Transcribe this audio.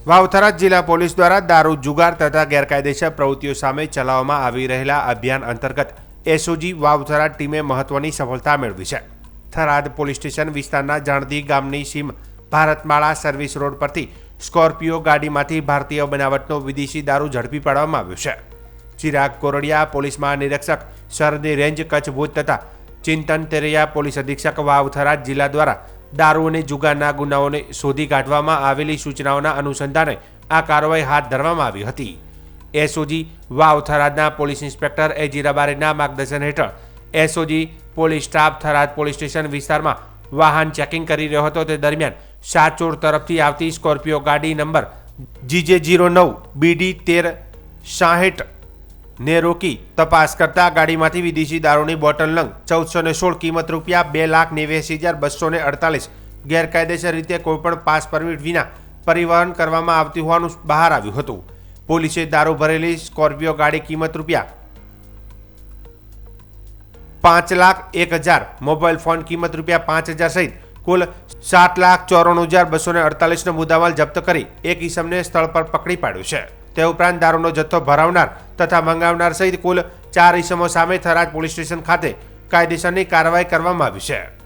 વાવ-થરાદ જિલ્લા પોલીસ દ્વારા દારૂ જુગાર તથા ગેરકાયદેસર પ્રવૃત્તિઓ સામે ચલાવવામાં આવી રહેલા અભિયાન અંતર્ગત એસઓજી વાવ-થરાદ ટીમે મહત્વની સફળતા મેળવી છે। થરાદ પોલીસ સ્ટેશન વિસ્તારના જાણદી ગામની સીમ ભારતમાળા સર્વિસ રોડ પરથી સ્કોર્પિયો ગાડીમાંથી ભારતીય બનાવટનો વિદેશી દારૂ ઝડપી પાડવામાં આવ્યો છે। ચિરાગ કોરડિયા પોલીસ મહાનિરીક્ષક સરહદી રેન્જ કચ્છ ભુજ તથા ચિંતન તેરૈયા પોલીસ અધિક્ષક વાવ-થરાદ જિલ્લા દ્વારા દારૂ અને જુગારના ગુનાઓને શોધી કાઢવામાં આવેલી સૂચનાઓના અનુસંધાને આ કાર્યવાહી હાથ ધરવામાં આવી હતી। એસઓજી વાવ-થરાદના પોલીસ ઇન્સ્પેક્ટર એજી રબારીના માર્ગદર્શન હેઠળ SOG police staff Tharad police station વિસ્તારમાં વાહન ચેકિંગ કરી રહ્યો હતો। તે દરમિયાન સાચોર તરફથી આવતી સ્કોર્પિયો ગાડી નંબર GJ09 BD 1360 ને રોકી તપાસ કરતા ગાડીમાંથી વિદેશી દારૂની બોટલ નંગ 1416 કિંમત રૂપિયા 2,89,248 ગેરકાયદેસર રીતે કોઈપણ પાસ પરમિટ વિના પરિવહન કરવામાં આવતી હોવાનું બહાર આવ્યું હતું। પોલીસે દારૂ ભરેલી સ્કોર્પિયો ગાડી કિંમત રૂપિયા 5,01,000 મોબાઈલ ફોન કિંમત રૂપિયા 5,000 સહિત કુલ 7,94,248નો મુદ્દામાલ જપ્ત કરી એક ઈસમને સ્થળ પર પકડી પાડ્યો છે। તે ઉપરાંત દારૂનો જથ્થો ભરાવનાર તથા મંગાવનાર સહિત કુલ 4 ઈસમો સામે થરાદ પોલીસ સ્ટેશન ખાતે કાયદેસરની કાર્યવાહી કરવામાં આવી છે।